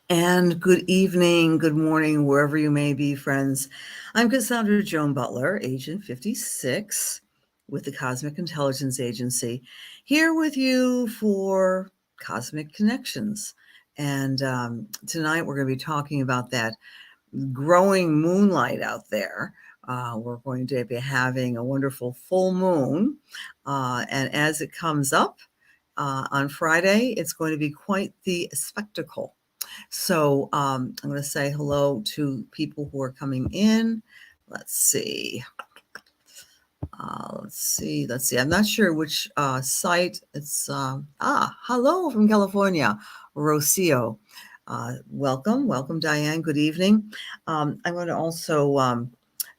And good evening, good morning, wherever you may be, friends. I'm Cassandra Joan Butler, Agent 56 with the Cosmic Intelligence Agency, here with you for Cosmic Connections. And tonight we're going to be talking about that growing moonlight out there. We're going to be having a wonderful full moon. And as it comes up on Friday, it's going to be quite the spectacle. So I'm going to say hello to people who are coming in. Let's see. Let's see. I'm not sure which site it's. Hello from California, Rocio. Welcome, Diane. Good evening. I'm going to also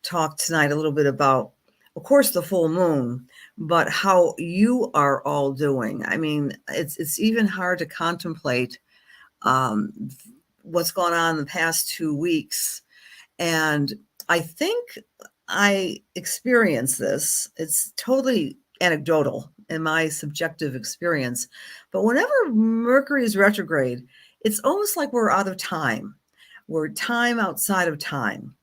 talk tonight a little bit about, of course, the full moon, but how you are all doing. I mean, it's even hard to contemplate what's gone on in the past 2 weeks. And I think I experienced this. It's totally anecdotal in my subjective experience. But whenever Mercury is retrograde, it's almost like we're out of time. We're time outside of time.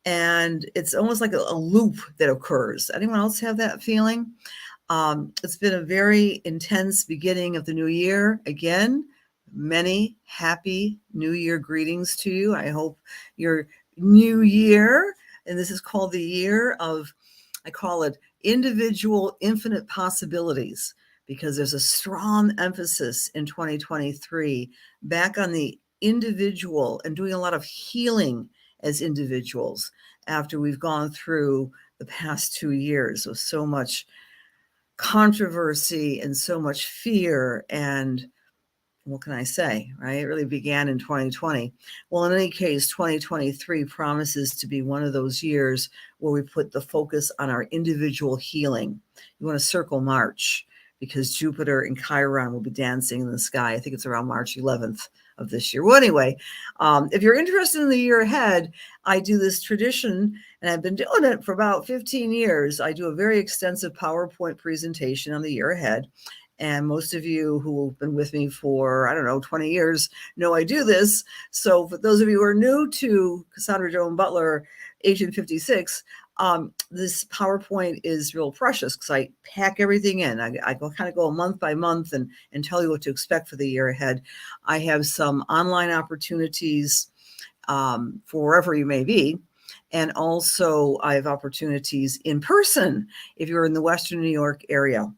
And it's almost like a loop that occurs. Anyone else have that feeling? It's been a very intense beginning of the new year. Again, many happy New Year greetings to you. I hope your new year, and this is called the year of, I call it individual infinite possibilities, because there's a strong emphasis in 2023 back on the individual and doing a lot of healing as individuals after we've gone through the past 2 years with so much controversy and so much fear. And what can I say, right? It really began in 2020. Well, in any case, 2023 promises to be one of those years where we put the focus on our individual healing. You want to circle March, because Jupiter and Chiron will be dancing in the sky. I think it's around March 11th of this year. Well, anyway, if you're interested in the year ahead, I do this tradition, and I've been doing it for about 15 years. I do a very extensive PowerPoint presentation on the year ahead. And most of you who have been with me for, 20 years know I do this. So for those of you who are new to Cassandra Joan Butler, Agent 56, this PowerPoint is real precious because I pack everything in. I go month by month and tell you what to expect for the year ahead. I have some online opportunities for wherever you may be. And also I have opportunities in person if you're in the Western New York area.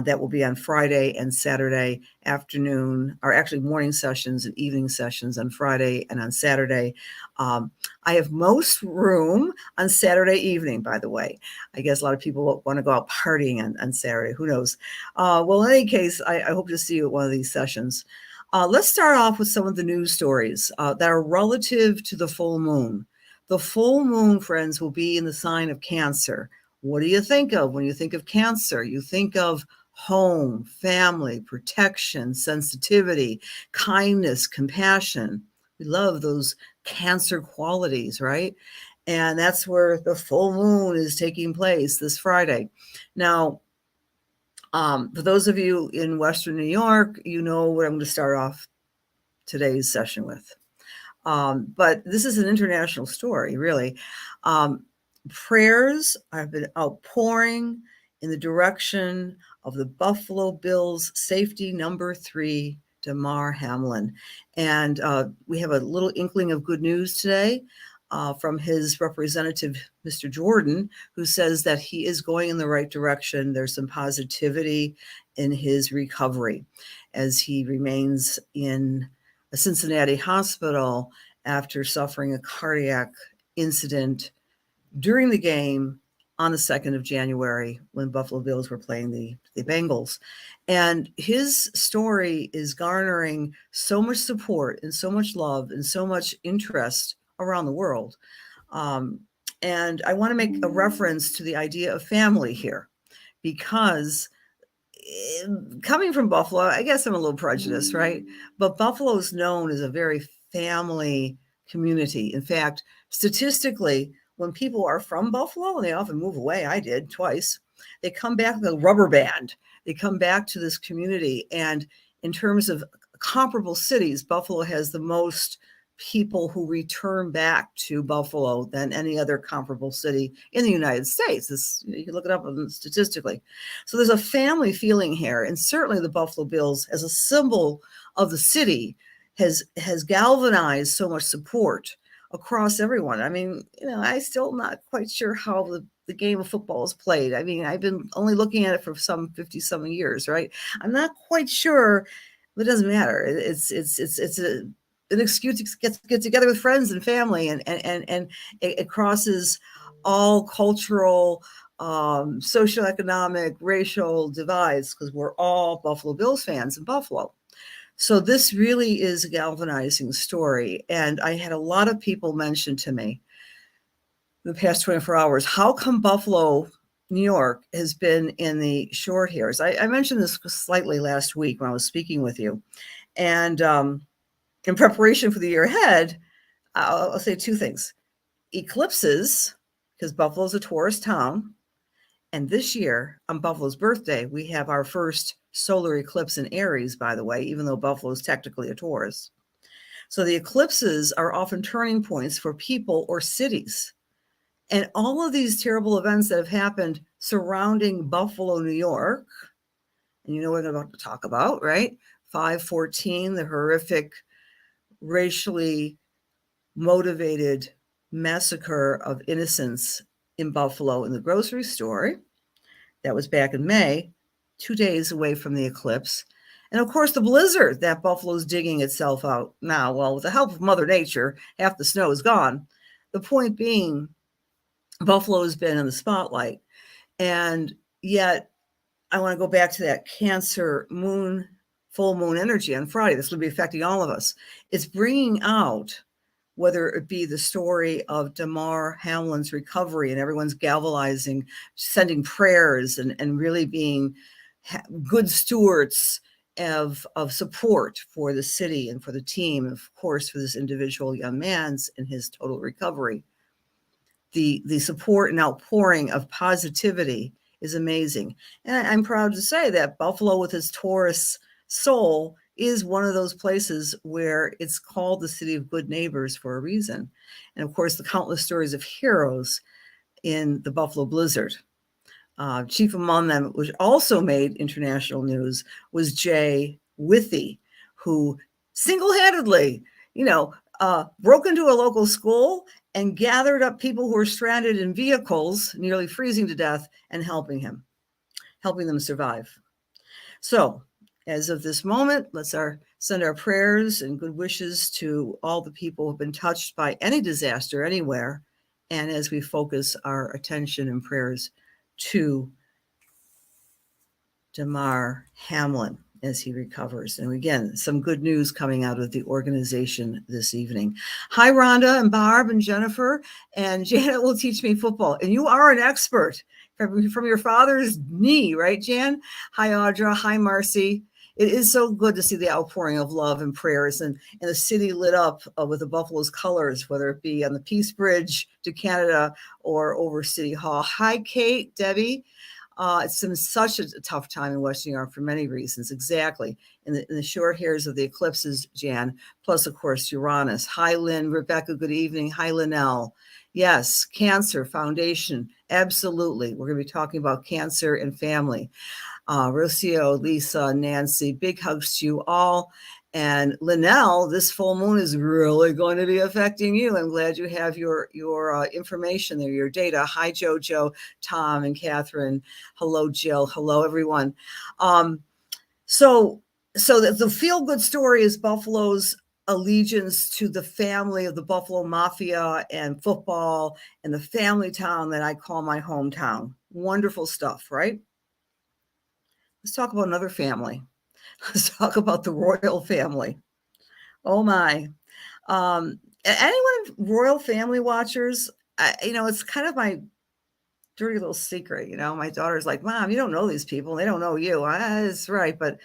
That will be on Friday and Saturday afternoon, or actually morning sessions and evening sessions on Friday and on Saturday. I have most room on Saturday evening, by the way. I guess a lot of people want to go out partying on Saturday. Who knows? Well, in any case, I hope to see you at one of these sessions. Let's start off with some of the news stories that are relative to the full moon. The full moon, friends, will be in the sign of Cancer. What do you think of when you think of Cancer? You think of home, family, protection, sensitivity, kindness, compassion. We love those Cancer qualities, right? And that's where the full moon is taking place this Friday. Now, for those of you in Western New York, you know what I'm going to start off today's session with. But this is an international story, really. Prayers have been outpouring in the direction of the Buffalo Bills safety number 3, Damar Hamlin. And we have a little inkling of good news today from his representative, Mr. Jordan, who says that he is going in the right direction. There's some positivity in his recovery as he remains in a Cincinnati hospital after suffering a cardiac incident during the game on the 2nd of January when Buffalo Bills were playing the Bengals. And his story is garnering so much support and so much love and so much interest around the world. And I want to make a reference to the idea of family here, because coming from Buffalo, I guess I'm a little prejudiced, right? But Buffalo is known as a very family community. In fact, statistically, when people are from Buffalo, and they often move away, I did twice, they come back with a rubber band. They come back to this community. And in terms of comparable cities, Buffalo has the most people who return back to Buffalo than any other comparable city in the United States. You can look it up statistically. So there's a family feeling here, and certainly the Buffalo Bills, as a symbol of the city, has galvanized so much support across everyone. I mean, I still not quite sure how the game of football is played. I mean, I've been only looking at it for some 50-some years, right? I'm not quite sure, but it doesn't matter. It's an excuse to get together with friends and family, and it crosses all cultural, socioeconomic, racial divides, because we're all Buffalo Bills fans in Buffalo. So this really is a galvanizing story. And I had a lot of people mention to me in the past 24 hours, how come Buffalo, New York, has been in the short hairs? I mentioned this slightly last week when I was speaking with you. And in preparation for the year ahead, I'll say two things. Eclipses, because Buffalo's a Taurus town. And this year, on Buffalo's birthday, we have our first solar eclipse in Aries, by the way, even though Buffalo is technically a Taurus. So the eclipses are often turning points for people or cities. And all of these terrible events that have happened surrounding Buffalo, New York, and you know what I'm about to talk about, right? 5/14, the horrific racially motivated massacre of innocents in Buffalo in the grocery store. That was back in May, 2 days away from the eclipse. And of course, the blizzard that Buffalo's digging itself out now. Well, with the help of Mother Nature, half the snow is gone. The point being, Buffalo has been in the spotlight. And yet, I want to go back to that Cancer moon, full moon energy on Friday. This will be affecting all of us. It's bringing out, whether it be the story of Damar Hamlin's recovery and everyone's galvanizing, sending prayers, and really being good stewards of support for the city and for the team, and of course, for this individual young man's and his total recovery. The support and outpouring of positivity is amazing. And I'm proud to say that Buffalo, with its Taurus soul, is one of those places where it's called the city of good neighbors for a reason. And of course, the countless stories of heroes in the Buffalo blizzard. Chief among them, which also made international news, was Jay Withy, who single-handedly, broke into a local school and gathered up people who were stranded in vehicles, nearly freezing to death, and helping them survive. So, as of this moment, let's send our prayers and good wishes to all the people who have been touched by any disaster anywhere. And as we focus our attention and prayers to Damar Hamlin as he recovers. And again, some good news coming out of the organization this evening. Hi, Rhonda and Barb and Jennifer, and Janet will teach me football. And you are an expert from your father's knee, right, Jan? Hi, Audra. Hi, Marcy. It is so good to see the outpouring of love and prayers, and the city lit up with the Buffalo's colors, whether it be on the Peace Bridge to Canada or over City Hall. Hi, Kate, Debbie. It's been such a tough time in Western New York for many reasons. Exactly. In the short hairs of the eclipses, Jan, plus, of course, Uranus. Hi, Lynn. Rebecca, good evening. Hi, Linnell. Yes, Cancer Foundation. Absolutely. We're going to be talking about cancer and family. Rocio, Lisa, Nancy, big hugs to you all. And Linnell, this full moon is really going to be affecting you. I'm glad you have your information there, your data. Hi, Jojo, Tom, and Catherine. Hello, Jill. Hello, everyone. So the feel-good story is Buffalo's allegiance to the family of the Buffalo Mafia and football and the family town that I call my hometown. Wonderful stuff, right? Let's talk about another family. Let's talk about the royal family. Oh my. Anyone royal family watchers? It's kind of my dirty little secret. My daughter's like, Mom, you don't know these people. They don't know you. That's right. But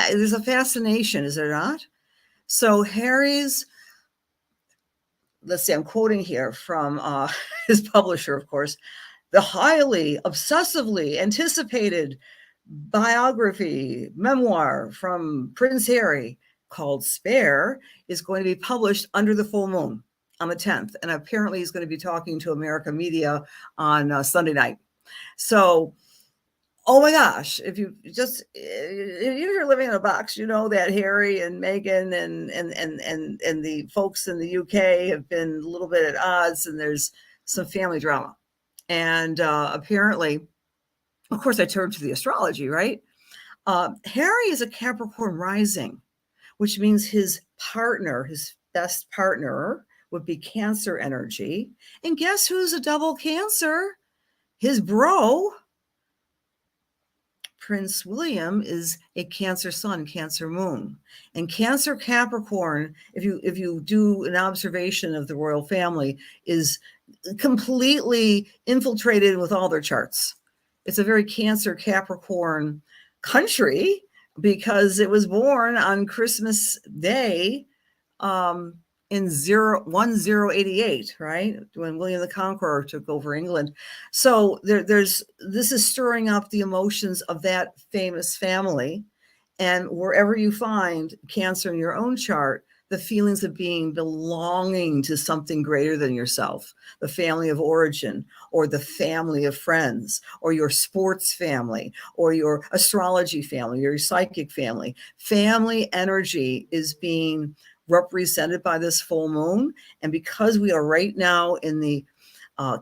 there's a fascination, is there not? So Harry's, let's see, I'm quoting here from his publisher, of course, the highly, obsessively anticipated biography, memoir from Prince Harry called Spare is going to be published under the full moon on the 10th. And apparently he's going to be talking to America Media on Sunday night. So, oh my gosh, if you're living in a box, you know that Harry and Meghan and the folks in the UK have been a little bit at odds, and there's some family drama. And apparently, of course, I turned to the astrology, right? Harry is a Capricorn rising, which means his partner, his best partner, would be Cancer energy. And guess who's a double Cancer? His bro, Prince William, is a Cancer sun, Cancer moon. And Cancer Capricorn, if you do an observation of the royal family, is completely infiltrated with all their charts. It's a very Cancer Capricorn country because it was born on Christmas Day in 1088, right? When William the Conqueror took over England. So this is stirring up the emotions of that famous family. And wherever you find Cancer in your own chart, the feelings of belonging to something greater than yourself, the family of origin, or the family of friends, or your sports family, or your astrology family, or your psychic family. Family energy is being represented by this full moon. And because we are right now in the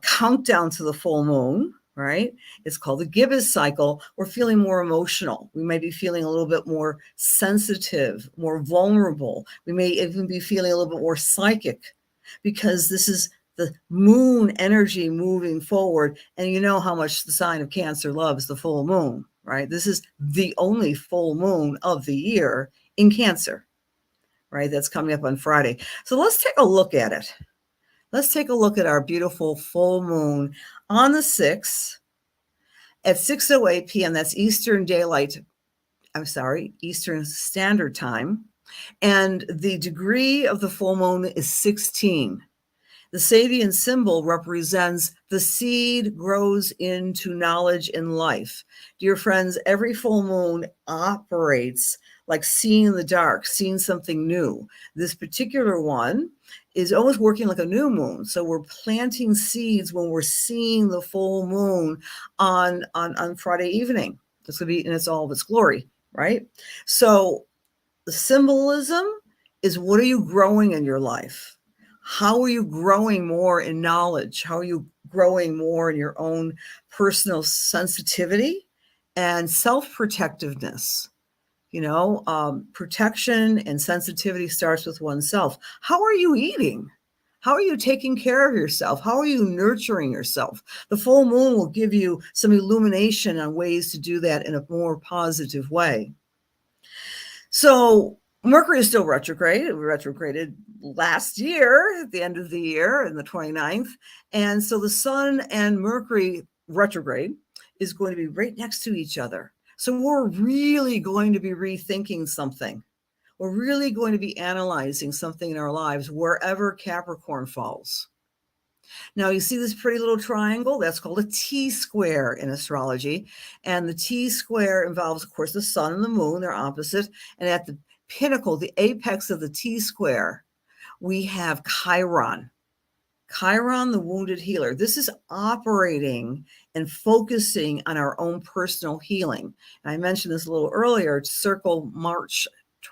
countdown to the full moon, right? It's called the gibbous cycle. We're feeling more emotional. We may be feeling a little bit more sensitive, more vulnerable. We may even be feeling a little bit more psychic because this is the moon energy moving forward. And you know how much the sign of Cancer loves the full moon, right? This is the only full moon of the year in Cancer, right? That's coming up on Friday. So let's take a look at it. Let's take a look at our beautiful full moon on the 6th at 6:08 p.m. That's Eastern Standard Time. And the degree of the full moon is 16. The Sabian symbol represents the seed grows into knowledge in life. Dear friends, every full moon operates like seeing in the dark, seeing something new. This particular one is almost working like a new moon. So we're planting seeds when we're seeing the full moon on Friday evening. It's going to be in all of its glory, right? So the symbolism is, what are you growing in your life? How are you growing more in knowledge? How are you growing more in your own personal sensitivity and self-protectiveness? Protection and sensitivity starts with oneself. How are you eating? How are you taking care of yourself? How are you nurturing yourself? The full moon will give you some illumination on ways to do that in a more positive way. So Mercury is still retrograde. It retrograded last year, at the end of the year, in the 29th. And so the Sun and Mercury retrograde is going to be right next to each other. So we're really going to be rethinking something. We're really going to be analyzing something in our lives wherever Capricorn falls. Now, you see this pretty little triangle? That's called a T-square in astrology. And the T-square involves, of course, the sun and the moon. They're opposite. And at the pinnacle, the apex of the T-square, we have Chiron. Chiron, the wounded healer. This is operating and focusing on our own personal healing. And I mentioned this a little earlier, circle March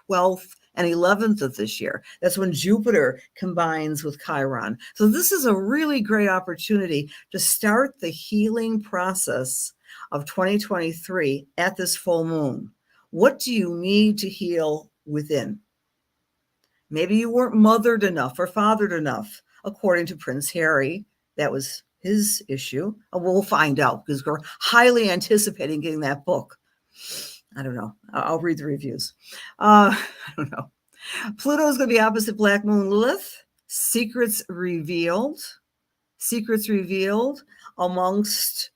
12th and 11th of this year. That's when Jupiter combines with Chiron. So this is a really great opportunity to start the healing process of 2023 at this full moon. What do you need to heal within? Maybe you weren't mothered enough or fathered enough, according to Prince Harry. That was his issue. We'll find out because we're highly anticipating getting that book. I don't know. I'll read the reviews. I don't know. Pluto is going to be opposite Black Moon Lilith. Secrets revealed amongst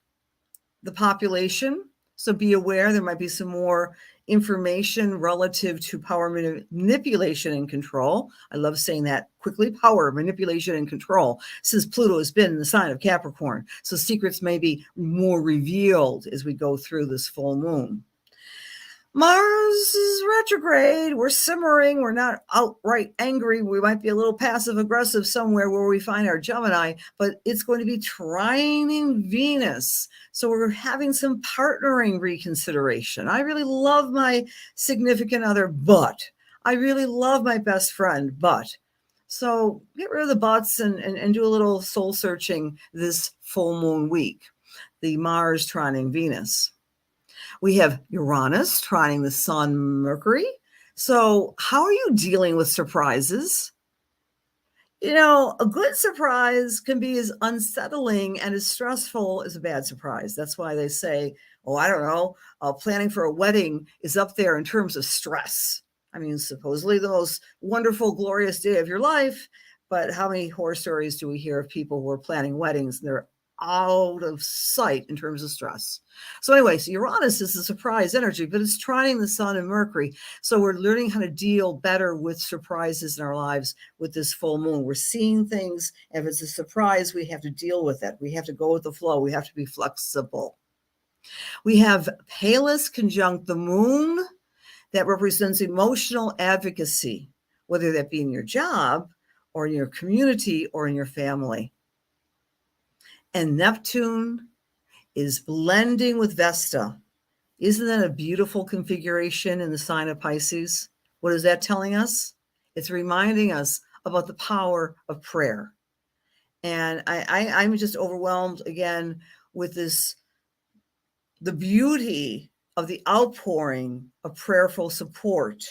the population. So be aware, there might be some more information relative to power manipulation and control. I love saying that quickly, power, manipulation, and control, since Pluto has been in the sign of Capricorn. So secrets may be more revealed as we go through this full moon. Mars is retrograde. We're simmering. We're not outright angry. We might be a little passive aggressive somewhere where we find our Gemini, but it's going to be trining Venus. So we're having some partnering reconsideration. I really love my significant other, but I really love my best friend, but. So get rid of the buts and do a little soul searching this full moon week. The Mars trining Venus. We have Uranus trining the Sun, Mercury. So how are you dealing with surprises? You know, a good surprise can be as unsettling and as stressful as a bad surprise. That's why they say, oh, I don't know, planning for a wedding is up there in terms of stress. I mean, supposedly the most wonderful, glorious day of your life. But how many horror stories do we hear of people who are planning weddings and they're out of sight in terms of stress? So anyway, so Uranus is a surprise energy, but it's trining the Sun and Mercury. So we're learning how to deal better with surprises in our lives with this full moon. We're seeing things. If it's a surprise, we have to deal with it. We have to go with the flow. We have to be flexible. We have Pallas conjunct the moon. That represents emotional advocacy, whether that be in your job or in your community or in your family. And Neptune is blending with Vesta. Isn't that a beautiful configuration in the sign of Pisces? What is that telling us? It's reminding us about the power of prayer. And I'm just overwhelmed again with this, the beauty of the outpouring of prayerful support.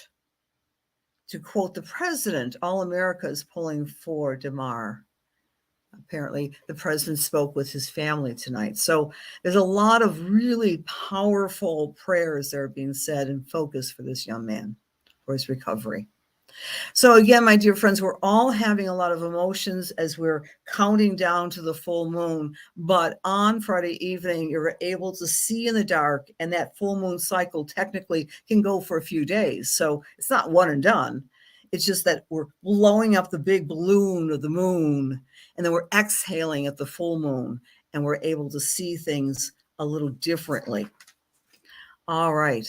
To quote the president, all America is pulling for DeMar. Apparently, the president spoke with his family tonight. So there's a lot of really powerful prayers that are being said and focused for this young man, for his recovery. So again, my dear friends, we're all having a lot of emotions as we're counting down to the full moon. But on Friday evening, you're able to see in the dark, and that full moon cycle technically can go for a few days. So it's not one and done. It's just that we're blowing up the big balloon of the moon, and then we're exhaling at the full moon, and we're able to see things a little differently. All right.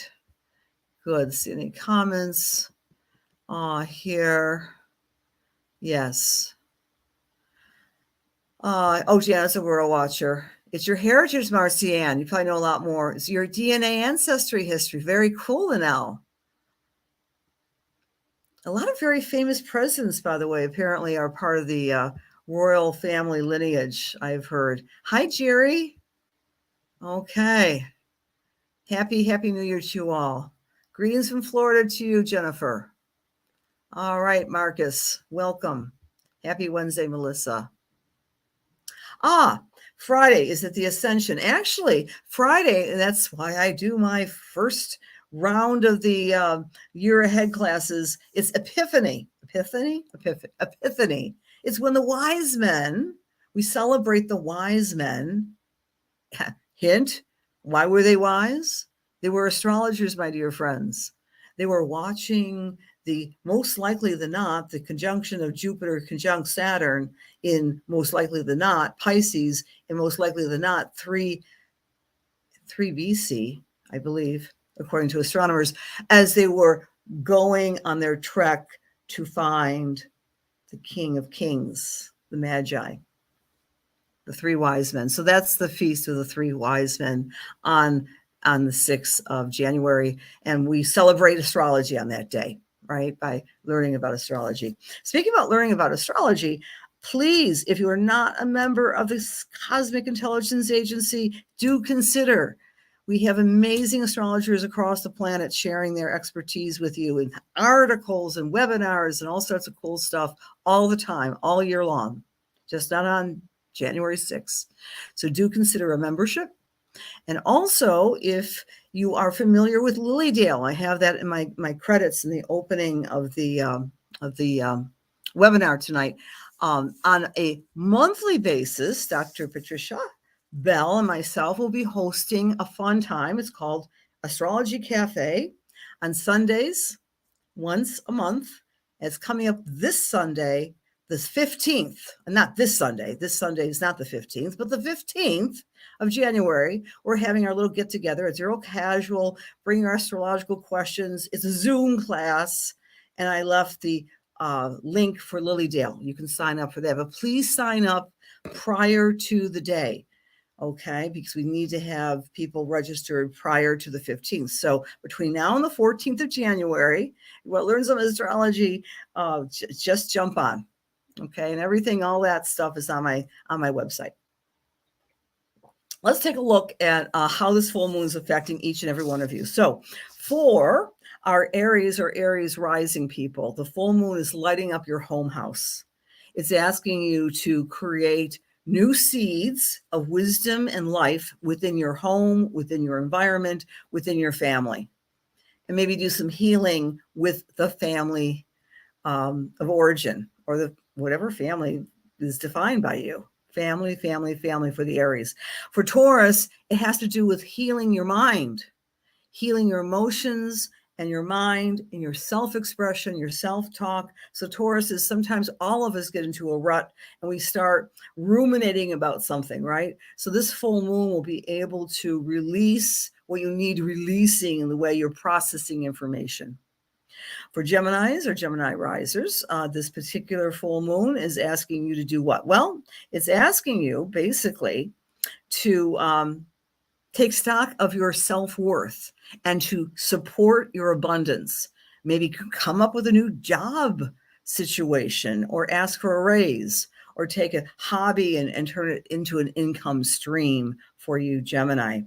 Good. See any comments? Here. Yes. Janice, a world watcher. It's your heritage, Marcianne. You probably know a lot more. It's your DNA ancestry history. Very cool, Anel. A lot of very famous presidents, by the way, apparently are part of the royal family lineage, I've heard. Hi, Jerry. Okay. Happy New Year to you all. Greetings from Florida to you, Jennifer. All right, Marcus, welcome. Happy Wednesday, Melissa. Friday is at the Ascension. Actually, Friday, and that's why I do my first round of the year ahead classes. It's Epiphany. Epiphany. It's when the wise men, we celebrate the wise men. Hint, why were they wise? They were astrologers, my dear friends. They were watching the most likely than not, the conjunction of Jupiter conjunct Saturn in most likely than not, Pisces, and most likely than not, 3 BC, I believe, according to astronomers, as they were going on their trek to find the King of Kings, the Magi, the 3 wise men. So that's the feast of the 3 wise men on the 6th of January. And we celebrate astrology on that day, right? By learning about astrology. Speaking about learning about astrology, please, if you are not a member of this Cosmic Intelligence Agency, do consider. We have amazing astrologers across the planet sharing their expertise with you in articles and webinars and all sorts of cool stuff all the time, all year long, just not on January 6th. So do consider a membership. And also, if you are familiar with Lilydale, I have that in my credits in the opening of the webinar tonight. On a monthly basis, Dr. Patricia Bell and myself will be hosting a fun time. It's called Astrology Cafe on Sundays, once a month. It's coming up this Sunday, this 15th, and not this Sunday. This Sunday is not the 15th, but the 15th of January, we're having our little get together. It's real casual, bring your astrological questions. It's a Zoom class. And I left the link for Lily Dale. You can sign up for that, but please sign up prior to the day. Okay, because we need to have people registered prior to the 15th. So between now and the 14th of January, you want to learn some astrology, just jump on. Okay, and everything, all that stuff is on my website. Let's take a look at how this full moon is affecting each and every one of you. So for our Aries or Aries rising people, the full moon is lighting up your home house. It's asking you to create new seeds of wisdom and life within your home, within your environment, within your family, and maybe do some healing with the family of origin, or the whatever family is defined by you. Family for the Aries. For Taurus, it has to do with healing your mind, healing your emotions and your mind and your self-expression, your self-talk. So Taurus is sometimes all of us get into a rut and we start ruminating about something, right? So this full moon will be able to release what you need releasing in the way you're processing information. For Geminis or Gemini risers, this particular full moon is asking you to do what? Well, it's asking you basically to take stock of your self-worth and to support your abundance. Maybe come up with a new job situation, or ask for a raise, or take a hobby and turn it into an income stream for you, Gemini.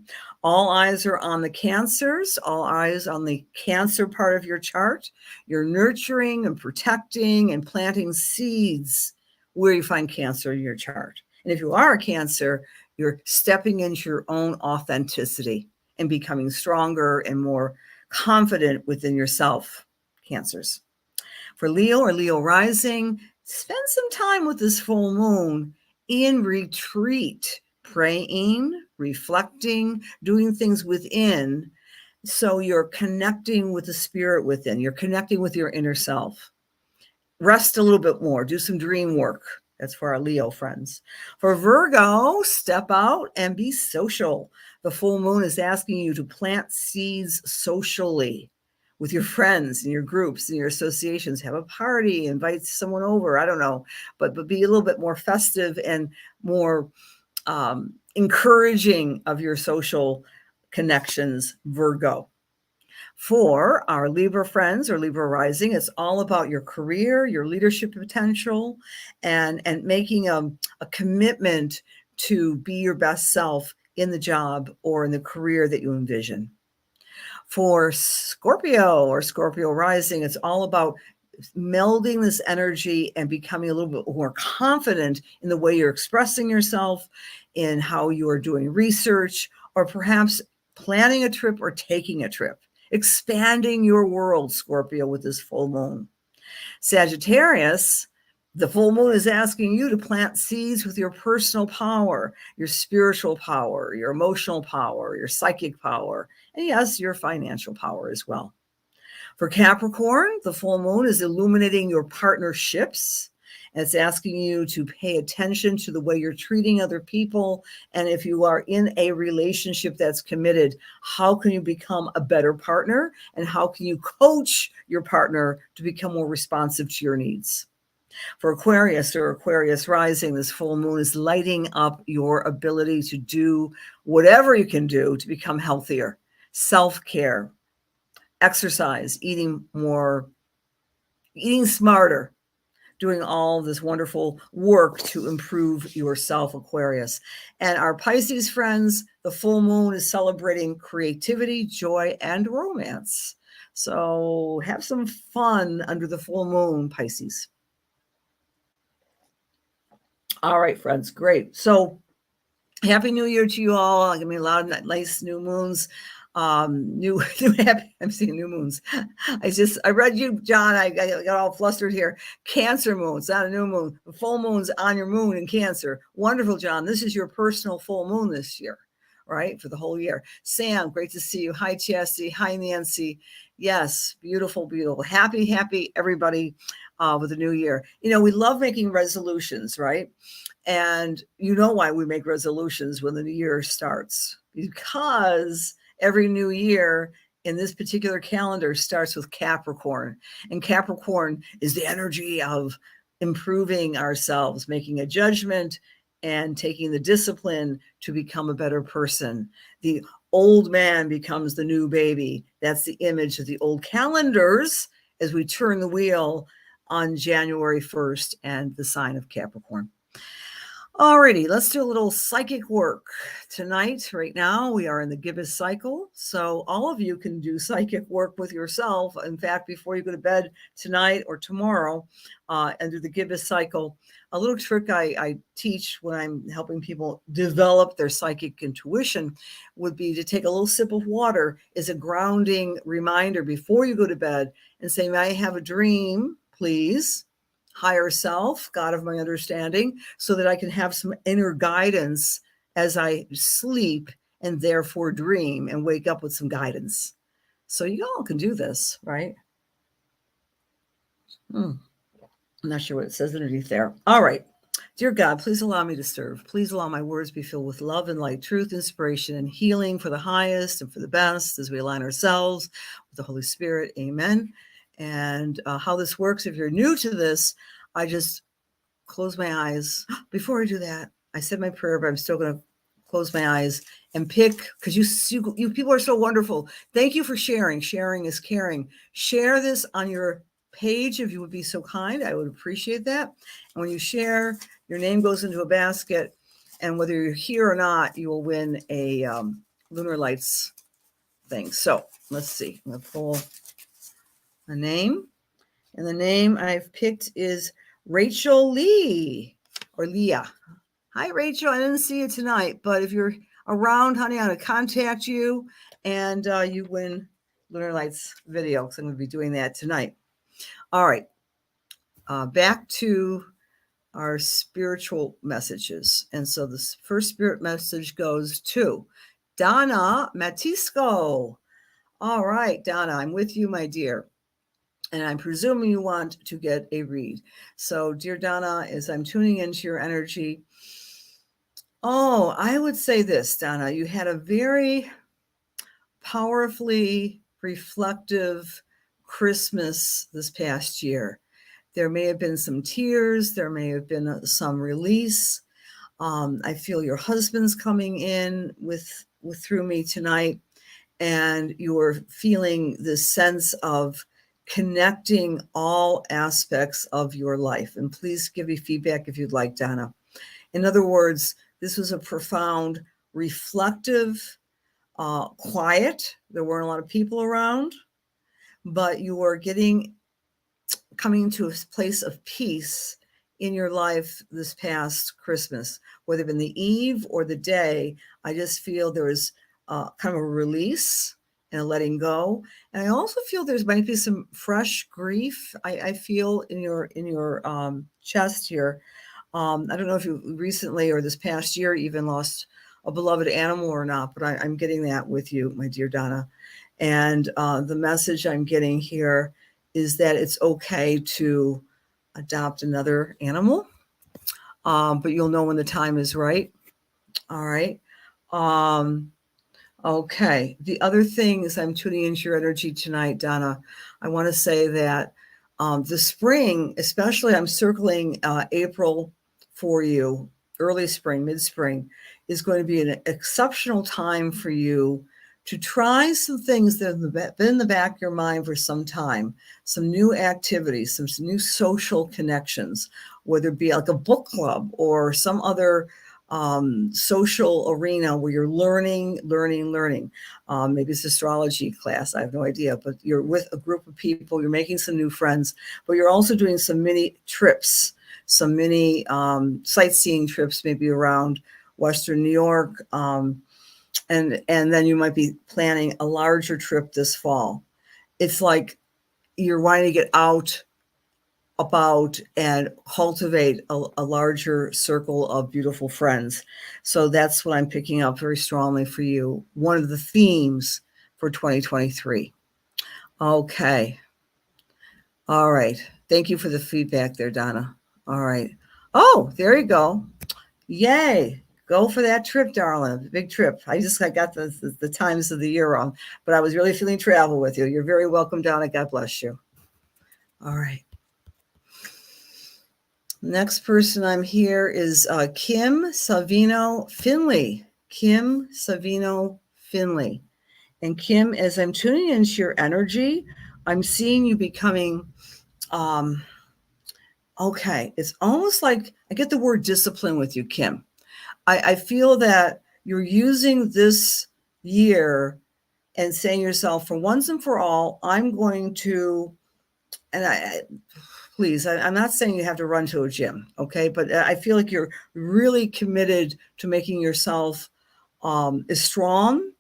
All eyes are on the Cancers, all eyes on the Cancer part of your chart. You're nurturing and protecting and planting seeds where you find Cancer in your chart. And if you are a Cancer, you're stepping into your own authenticity and becoming stronger and more confident within yourself, Cancers. For Leo or Leo rising, spend some time with this full moon in retreat, praying, reflecting, doing things within. So you're connecting with the spirit within. You're connecting with your inner self. Rest a little bit more. Do some dream work. That's for our Leo friends. For Virgo, step out and be social. The full moon is asking you to plant seeds socially with your friends and your groups and your associations. Have a party, invite someone over. I don't know, but be a little bit more festive and more encouraging of your social connections, Virgo. For our Libra friends or Libra rising, it's all about your career, your leadership potential, and making a commitment to be your best self in the job or in the career that you envision. For Scorpio or Scorpio rising, it's all about melding this energy and becoming a little bit more confident in the way you're expressing yourself, in how you are doing research, or perhaps planning a trip or taking a trip. Expanding your world, Scorpio, with this full moon. Sagittarius, the full moon is asking you to plant seeds with your personal power, your spiritual power, your emotional power, your psychic power, and yes, your financial power as well. For Capricorn, the full moon is illuminating your partnerships. And it's asking you to pay attention to the way you're treating other people. And if you are in a relationship that's committed, how can you become a better partner? And how can you coach your partner to become more responsive to your needs? For Aquarius or Aquarius rising, this full moon is lighting up your ability to do whatever you can do to become healthier, self-care, exercise, eating more, eating smarter, doing all this wonderful work to improve yourself, Aquarius. And our Pisces friends, the full moon is celebrating creativity, joy, and romance. So have some fun under the full moon, Pisces. All right, friends, great. So Happy New Year to you all. Give me a lot of nice new moons. Happy, I'm seeing new moons. I read you, John. I got all flustered here. Cancer moon. It's not a new moon. The full moon's on your moon in Cancer. Wonderful, John. This is your personal full moon this year, right? For the whole year. Sam, great to see you. Hi, Chastity. Hi, Nancy. Yes, beautiful, beautiful. Happy, everybody with the new year. We love making resolutions, right? And you know why we make resolutions when the new year starts, because every new year in this particular calendar starts with Capricorn, and Capricorn is the energy of improving ourselves, making a judgment and taking the discipline to become a better person. The old man becomes the new baby. That's the image of the old calendars as we turn the wheel on January 1st and the sign of Capricorn. Alrighty, let's do a little psychic work tonight. Right now, we are in the gibbous cycle. So all of you can do psychic work with yourself. In fact, before you go to bed tonight or tomorrow, and do the gibbous cycle, a little trick I teach when I'm helping people develop their psychic intuition would be to take a little sip of water as a grounding reminder before you go to bed and say, may I have a dream, please? Higher self, God of my understanding, so that I can have some inner guidance as I sleep and therefore dream and wake up with some guidance. So you all can do this, right? I'm not sure what it says underneath there. All right. Dear God, please allow me to serve. Please allow my words be filled with love and light, truth, inspiration, and healing for the highest and for the best as we align ourselves with the Holy Spirit. Amen. And how this works, if you're new to this, I just close my eyes. Before I do that, I said my prayer, but I'm still going to close my eyes and pick, because you people are so wonderful. Thank you for sharing. Sharing is caring. Share this on your page if you would be so kind. I would appreciate that. And when you share, your name goes into a basket, and whether you're here or not, you will win a Lunar Lights thing. So let's see. I'm going to pull a name, and the name I've picked is Rachel Lee, or Leah. Hi, Rachel. I didn't see you tonight, but if you're around, honey, I'm going to contact you, and you win Lunar Lights video, because I'm going to be doing that tonight. All right. Back to our spiritual messages. And so the first spirit message goes to Donna Matisco. All right, Donna, I'm with you, my dear. And I'm presuming you want to get a read. So, dear Donna, as I'm tuning into your energy, I would say this, Donna, you had a very powerfully reflective Christmas this past year. There may have been some tears. There may have been some release. I feel your husband's coming in through me tonight, and you're feeling this sense of connecting all aspects of your life. And please give me feedback if you'd like, Donna. In other words, this was a profound, reflective, quiet. There weren't a lot of people around, but you were coming to a place of peace in your life this past Christmas, whether in the eve or the day. I just feel there was kind of a release and a letting go. And I also feel there's might be some fresh grief. I feel in your chest here. I don't know if you recently or this past year even lost a beloved animal or not, but I'm getting that with you, my dear Donna. And the message I'm getting here is that it's okay to adopt another animal, but you'll know when the time is right. All right. Okay. The other thing is I'm tuning into your energy tonight, Donna. I want to say that the spring, especially I'm circling April for you, early spring, mid-spring, is going to be an exceptional time for you to try some things that have been in the back of your mind for some time, some new activities, some new social connections, whether it be like a book club or some other social arena where you're learning. Maybe it's astrology class. I have no idea, but you're with a group of people, you're making some new friends, but you're also doing some mini trips, some mini sightseeing trips, maybe around Western New York. And then you might be planning a larger trip this fall. It's like you're wanting to get out about and cultivate a larger circle of beautiful friends. So that's what I'm picking up very strongly for you. One of the themes for 2023. Okay. All right. Thank you for the feedback there, Donna. All right. Oh, there you go. Yay. Go for that trip, darling. Big trip. I got the times of the year wrong, but I was really feeling travel with you. You're very welcome, Donna. God bless you. All right. Next person I'm here is Kim Savino Finley. Kim Savino Finley. And Kim, as I'm tuning into your energy, I'm seeing you becoming, okay, it's almost like I get the word discipline with you, Kim. I feel that you're using this year and saying to yourself, for once and for all, I'm going to, and please, I'm not saying you have to run to a gym, okay? But I feel like you're really committed to making yourself as strong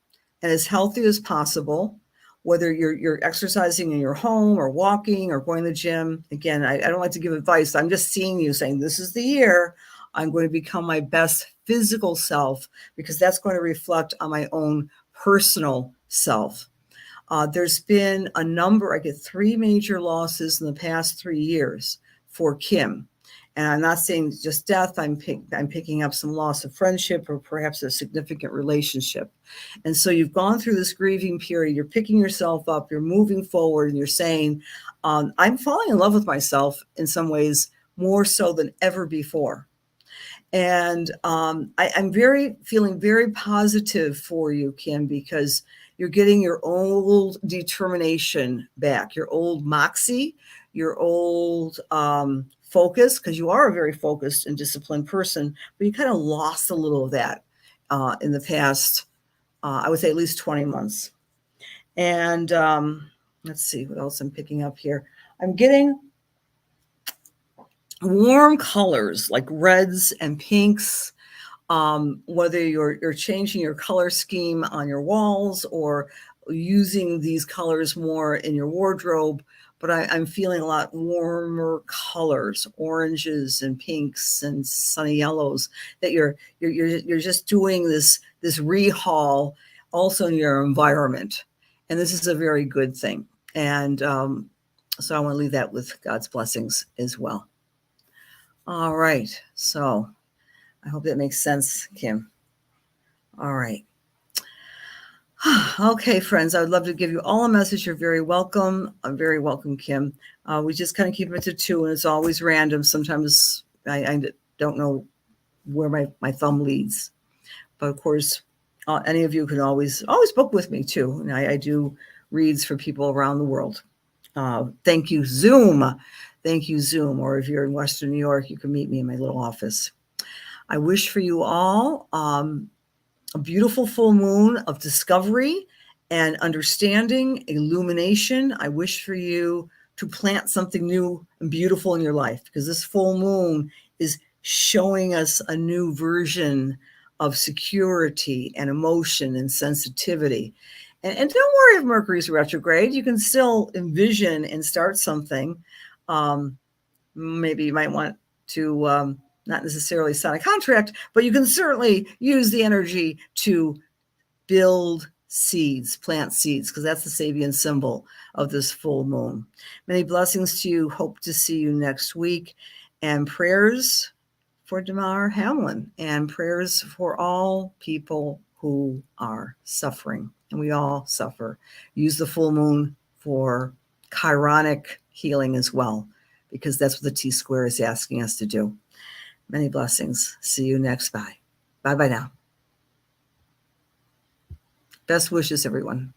and as healthy as possible, whether you're exercising in your home or walking or going to the gym. Again, I don't like to give advice. I'm just seeing you saying, this is the year I'm going to become my best physical self, because that's going to reflect on my own personal self. There's been a number, I get 3 major losses in the past 3 years for Kim. And I'm not saying just death, I'm picking up some loss of friendship or perhaps a significant relationship. And so you've gone through this grieving period, you're picking yourself up, you're moving forward, and you're saying, I'm falling in love with myself in some ways more so than ever before. And I'm feeling very positive for you, Kim, because you're getting your old determination back, your old moxie, your old focus, because you are a very focused and disciplined person, but you kind of lost a little of that in the past, I would say at least 20 months. And let's see what else I'm picking up here. I'm getting warm colors like reds and pinks, whether you're changing your color scheme on your walls or using these colors more in your wardrobe. But I'm feeling a lot warmer colors, oranges and pinks and sunny yellows, that you're just doing this rehaul also in your environment. And this is a very good thing. And so I want to leave that with God's blessings as well. All right. So I hope that makes sense, Kim. All right. Okay, friends, I would love to give you all a message. You're very welcome. I'm very welcome, Kim. We just kind of keep it to 2, and it's always random. Sometimes I don't know where my thumb leads. But of course, any of you can always book with me too. And I do reads for people around the world. Thank you, Zoom. Thank you, Zoom. Or if you're in Western New York, you can meet me in my little office. I wish for you all a beautiful full moon of discovery and understanding, illumination. I wish for you to plant something new and beautiful in your life, because this full moon is showing us a new version of security and emotion and sensitivity. And don't worry if Mercury's retrograde. You can still envision and start something. Maybe you might want to not necessarily sign a contract, but you can certainly use the energy to build seeds, plant seeds, because that's the Sabian symbol of this full moon. Many blessings to you. Hope to see you next week. And prayers for Damar Hamlin, and prayers for all people who are suffering. And we all suffer. Use the full moon for chironic healing as well, because that's what the T-square is asking us to do. Many blessings. See you next. Bye. Bye now. Best wishes, everyone.